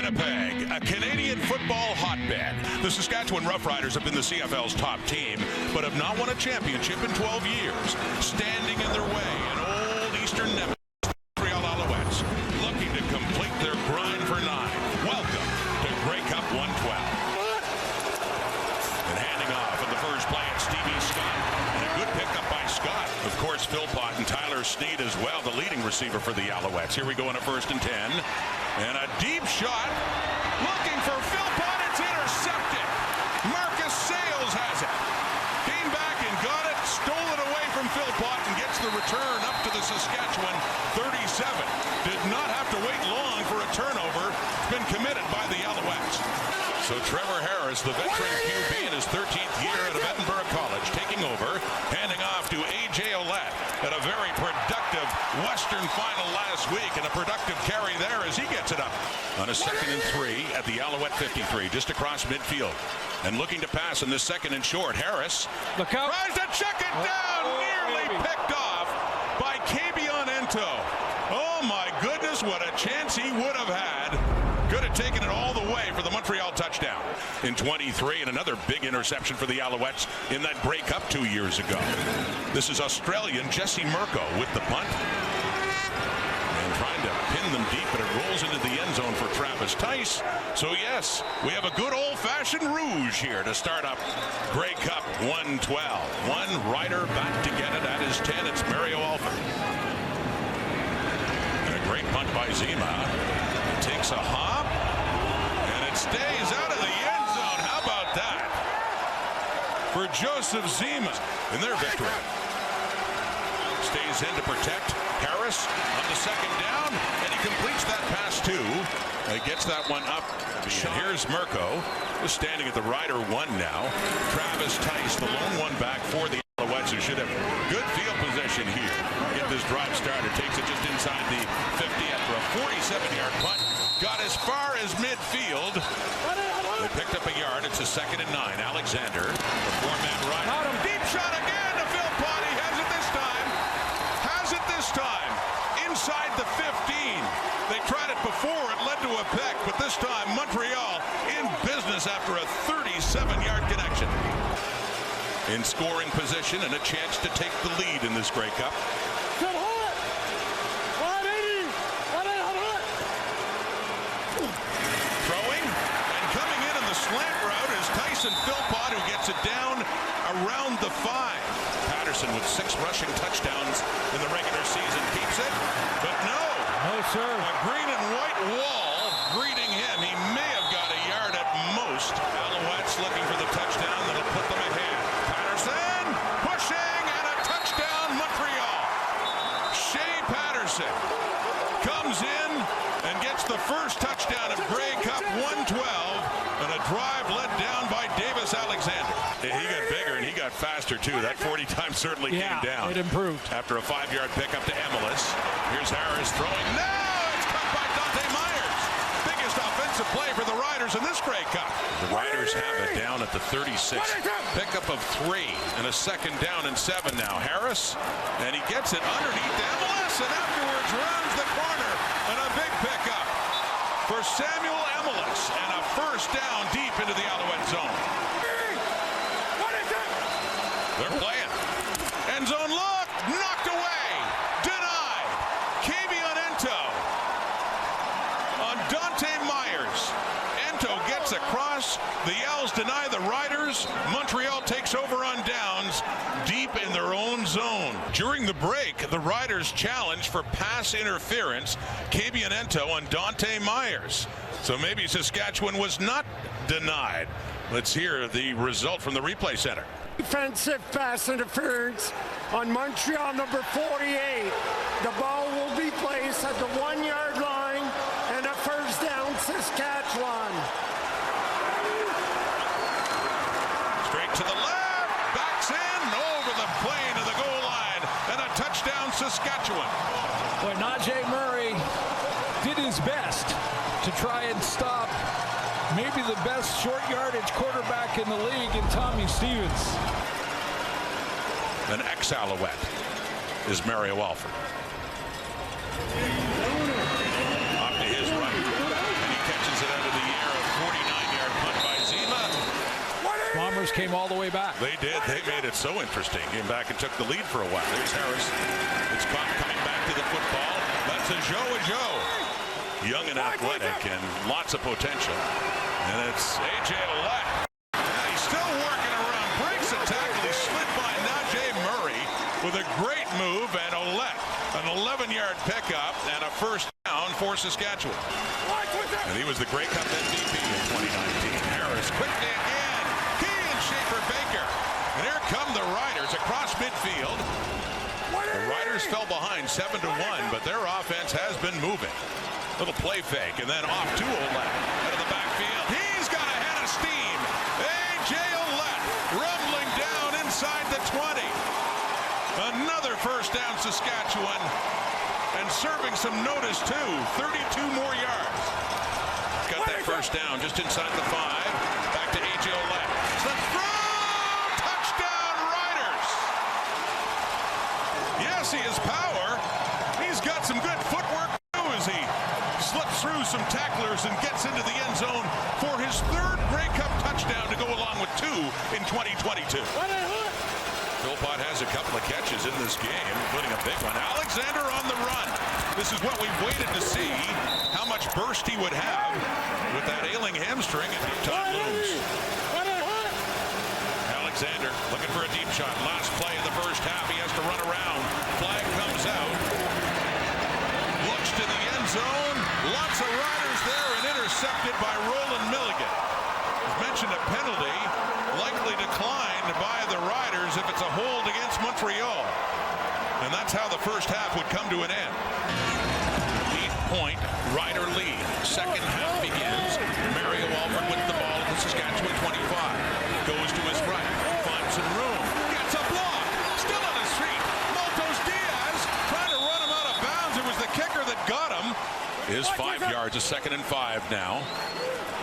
Winnipeg, a Canadian football hotbed. The Saskatchewan Roughriders have been the CFL's top team, but have not won a championship in 12 years. Standing in their way, an old Eastern nemesis, Montreal Alouettes, looking to complete their grind for 9. Welcome to Grey Cup 112. And handing off in the first play at Stevie Scott. And a good pickup by Scott. Of course, Philpott and Tyler Sneed as well, the leading receiver for the Alouettes. Here we go on a 1st and 10. And a deep shot. Looking for Philpott. It's intercepted. Marcus Sales has it. Came back and got it. Stole it away from Philpott and gets the return up to the Saskatchewan 37. Did not have to wait long for a turnover. It's been committed by the Alouettes. So Trevor Harris, the veteran QB in his 13th year out of Edinburgh College, taking over, handing off to A.J. Ouellette at a very productive Western final last week, and a productive carry there as he gets it up on a 2nd and 3 at the Alouette 53, just across midfield. And looking to pass in this 2nd and short, Harris look out, tries to check it down, nearly picked off by Kabion Ento. Oh my goodness, what a chance he would have had. Could have taken it all the way for the Montreal touchdown in 23, and another big interception for the Alouettes in that Grey Cup 2 years ago. This is Australian Jesse Mirko with the punt. And trying to pin them deep, but it rolls into the end zone for Travis Tice. So yes, we have a good old-fashioned rouge here to start up Grey Cup 112. One rider back to get it at his 10. It's Mario Alford. And a great punt by Zima. It takes a hop, and it stays out of the end zone. How about that? For Joseph Zima in their victory. Stays in to protect Harris on the 2nd down, and he completes that pass too. He gets that one up. And here's Mirko, just standing at the rider 1 now. Travis Tice, the lone one back for the Alouettes, who should have good field position here. Get this drive started. Takes it just inside the 50 after a 47-yard punt. Got as far as midfield. They picked up a yard. It's a 2nd and 9. Alexander, the 4-man run. Deep shot again to Philpott. He has it this time. Has it this time. Inside the 15. They tried it before. It led to a pick. But this time, Montreal in business after a 37-yard connection. In scoring position and a chance to take the lead in this Grey Cup. Throwing and coming in the slant route is Tyson Philpott, who gets it down around the 5. Patterson with 6 rushing touchdowns in the regular season keeps it, but no, sir. A green and white wall greeting him. He may have got a yard at most. Alouettes looking for the touchdown that'll put them ahead. Patterson pushing, and a touchdown Montreal. Shea Patterson comes in and gets the first touchdown of Grey Cup 112, and a drive led down by Davis Alexander. He got bigger and he got faster too. That 40 time certainly came down. It improved. After a 5-yard pickup to Emelis. Here's Harris throwing. No! It's caught by Dante Myers. Biggest offensive play for the Riders in this Grey Cup. The Riders have it down at the 36. Pickup of 3 and a 2nd down and 7 now. Harris, and he gets it underneath Emelis, and afterwards runs the corner, and a big pickup for Samuel Emelis, and a 1st down deep into the Alouette zone. They're playing. End zone look, knocked away, denied. Kabion Ento on Dante Myers. Ento gets across. The Owls deny the Riders. Montreal takes over on downs deep in their own zone. During the break, the Riders challenged for pass interference. Kabion Ento on Dante Myers. So maybe Saskatchewan was not denied. Let's hear the result from the replay center. Defensive pass interference on Montreal number 48. The ball will be placed at the 1-yard line, and a 1st down Saskatchewan. Straight to the left, backs in, over the plane to the goal line, and a touchdown Saskatchewan. Boy, Najee Murray did his best to try and stop maybe the best short yardage quarterback in the league in Tommy Stevens. An ex-Alouette is Mario Alford. Off to his right, and he catches it at Roughriders came all the way back. They did. They made it so interesting. Came back and took the lead for a while. There's Harris. It's caught coming back to the football. That's a Joe. Young and athletic and lots of potential. And it's A.J. Alouette. He's still working around. Breaks a tackle. He slid by Najee Murray with a great move. And Alouette, an 11-yard pickup and a first down for Saskatchewan. And he was the Grey Cup MVP in 2019. Harris quickly again. Key and Schaefer Baker. And here come the Riders across midfield. The Riders fell behind 7-1, but their offense has been moving. Little play fake, and then off to Alouette. Out of the backfield. He's got a head of steam. A.J. Alouette rumbling down inside the 20. Another first down, Saskatchewan. And serving some notice, too. 32 more yards. Got that first down just inside the 5. Back to A.J. Alouette. The throw! Touchdown, Riders! Yes, he has power. He's got some good footwork, too, as he slips through some tacklers and gets into the end zone for his third Grey Cup touchdown to go along with 2 in 2022. Philpott has a couple of catches in this game, including a big one. Alexander on the run. This is what we've waited to see, how much burst he would have with that ailing hamstring and deep time looms. Alexander looking for a deep shot. Last play of the first half. He has to run around. Flag comes out. Looks to the end zone. Lots of Riders there and intercepted by Roland Milligan. As mentioned, a penalty likely declined by the Riders if it's a hold against Montreal. And that's how the first half would come to an end. 8-point Rider lead. Second half begins. Mario Alford with the ball at the Saskatchewan 25. Goes to his right. Finds some room. Gets a block. Still on his feet. Maltos Diaz trying to run him out of bounds. It was the kicker that got him. Is 5 yards, a 2nd and 5 now.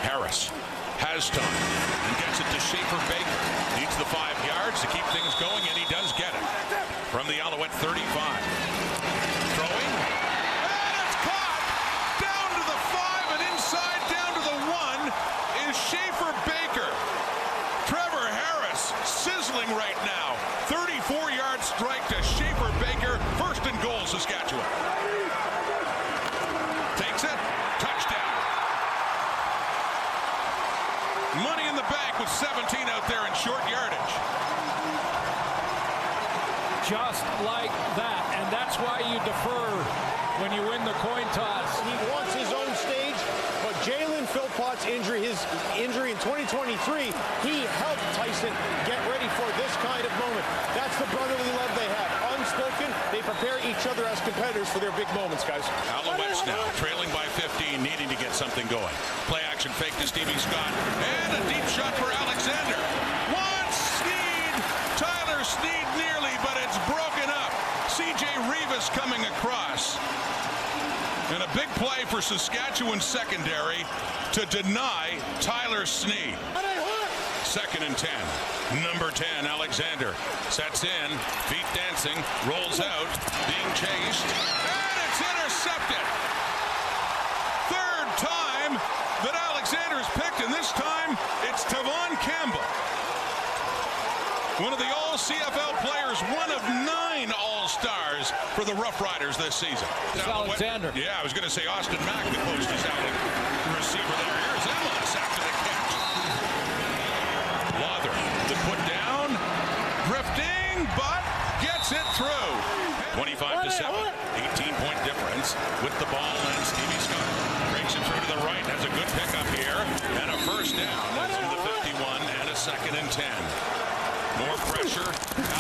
Harris has time and gets it to Schaefer Baker. Needs the 5 yards to keep things going, and he does get it. From the Alouette 35. Throwing. And it's caught! Down to the 5 and inside down to the 1 is Schaefer Baker. Trevor Harris sizzling right now. 34-yard strike to Schaefer Baker. First and goal, Saskatchewan. Takes it. Touchdown. Money in the bank with 17 out there in short yardage. Just like that. And that's why you defer when you win the coin toss. He wants his own stage, but Jalen Philpott's injury, his injury in 2023, he helped Tyson get ready for this kind of moment. That's the brotherly love they have. Unspoken, they prepare each other as competitors for their big moments, guys. Alouettes now trailing by 15, needing to get something going. Play action fake to Stevie Scott. And a deep shot for Alexander. Sneed. Tyler Sneed nearly, but it's broken up. C.J. Rivas coming across. And a big play for Saskatchewan secondary to deny Tyler Sneed. 2nd and 10. Number 10, Alexander sets in, feet dancing, rolls out, being chased, and it's intercepted. Third time that Alexander's picked, and this time it's Tavon Campbell. One of the all-CFL players, one of 9 All-Stars for the Roughriders this season. It's Alexander. Yeah, I was going to say Austin Mack, the post is out of the receiver there. Here's Ellis after the catch. Lother, the put down, drifting, but gets it through. 25-7, 18-point difference with the ball, and Stevie Scott breaks it through to the right. Has a good pickup here, and a first down. That's to the 51, and a 2nd and 10. More pressure.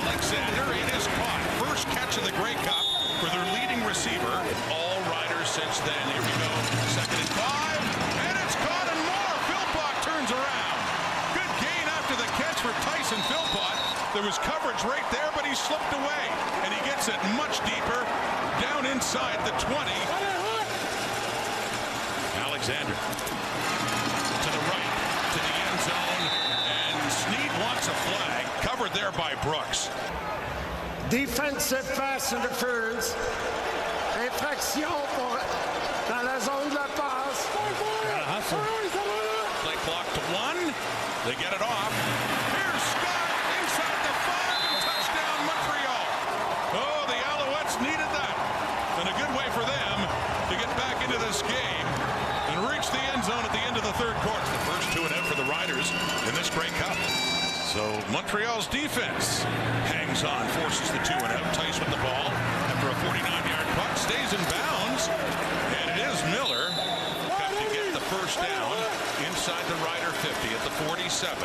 Alexander, it is caught. First catch of the Grey Cup for their leading receiver. All Riders since then. Here we go. 2nd and 5, and it's caught and more. Philpott turns around. Good gain after the catch for Tyson Philpott. There was coverage right there, but he slipped away, and he gets it much deeper down inside the 20. Alexander to the right, to the end zone, and Sneed wants a flag. Covered there by Brooks. Defensive pass interference. Infraction dans la zone de la passe. Play clock to 1. They get it off. Here's end zone at the end of the third quarter. The first 2 and out for the Riders in this Grey Cup. So Montreal's defense hangs on, forces the 2 and out. Tice with the ball after a 49-yard punt, stays in bounds, and it is Miller got to get the first down inside the Rider 50 at the 47.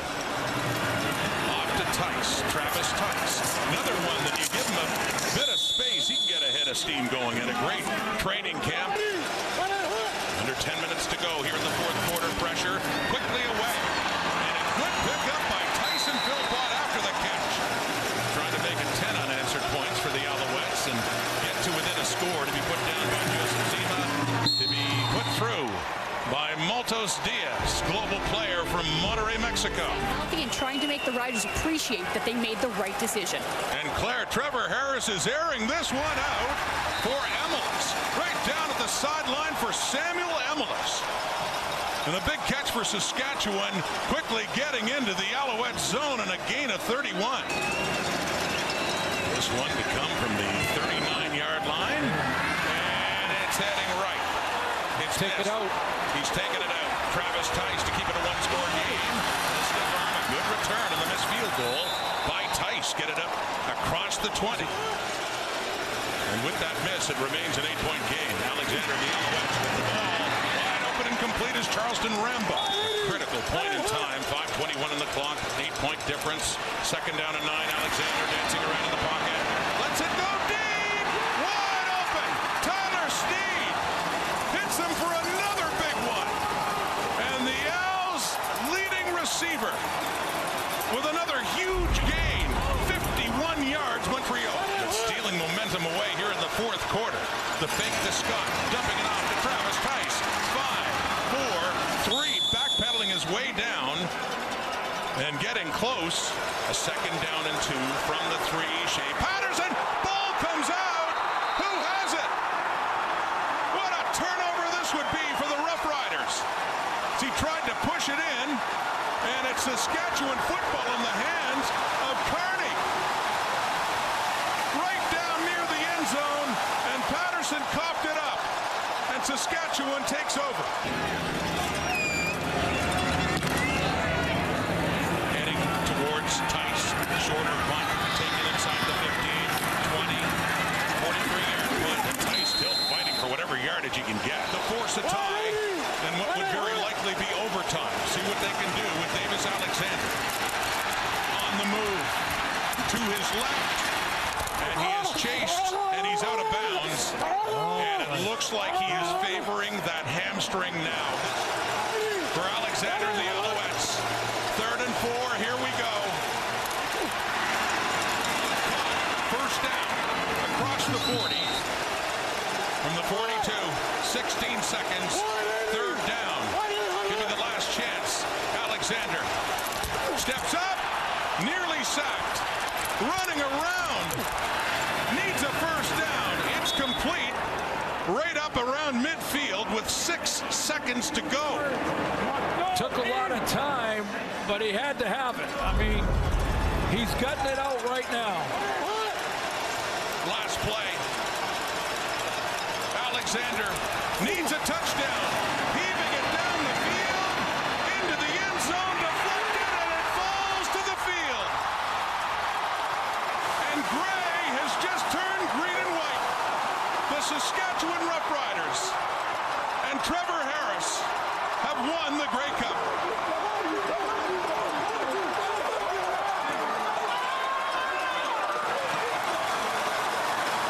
Off to Tice, Travis Tice. Another one that you give him a bit of space, he can get a head of steam going in a great training camp. Under 10 minutes to go here in the fourth quarter. Pressure quickly away. And a good pickup by Tyson Philpott after the catch. Trying to make it 10 unanswered points for the Alouettes and get to within a score to be put down by Joseph Zima, to be put through by Maltos Diaz, global player from Monterrey, Mexico. And trying to make the Riders appreciate that they made the right decision. And Trevor Harris is airing this one out for Emilus. Right down at the sideline for Samuel Emilus. And a big catch for Saskatchewan, quickly getting into the Alouette zone and a gain of 31. This one to come from the 39-yard line. And it's heading right. It's Take it out. He's taking it out. Travis Tice to keep it a one-score game. The stiff arm, a good return, and the missed field goal by Tice. Get it up across the 20. And with that miss, it remains an 8-point game. Alexander the Alouettes with the ball. Wide open and complete is Charleston Rambo. Critical point in time. 5:21 in the clock. 8-point difference. Second down and 9. Alexander dancing around in the pocket. Lets it go deep. Wide open. Tyler Sneed hits him for another big one. And the Owls leading receiver with another huge gain. 51 yards, Montreal. It's stealing momentum away here in the fourth quarter. The fake to Scott, dumping it off to Travis Tice. 5, 4, 3, backpedaling his way down and getting close. A second down and 2 from the 3. Shea Patterson, ball comes out. Who has it? What a turnover this would be for the Roughriders. He tried to push it in, and it's Saskatchewan football in the hands of Kearney. Right down near the end zone, and Patterson coughed it up, and Saskatchewan takes over. Heading towards Tice, shorter punt, taken inside the 15, 20, 43-yard punt, and Tice still fighting for whatever yardage he can get to force a tie, and what would very likely be overtime. See what they can do with Davis Alexander. On the move to his left. And he is chased, and he's out of bounds. And it looks like he is favoring that hamstring now. For Alexander and the Alouettes. 3rd and 4, here we go. First down, across the 40. From the 42, 16 seconds, 3rd down. Give me the last chance. Alexander steps up, nearly sacked, running around, needs a first down. It's complete, right up around midfield with 6 seconds to go. Took a lot of time, but he had to have it. I mean, he's gutting it out right now. Last play. Alexander needs a touchdown. Heaving it down the field, into the end zone, deflected, and it falls to the field. And gray has just turned green and white. The Saskatchewan Roughriders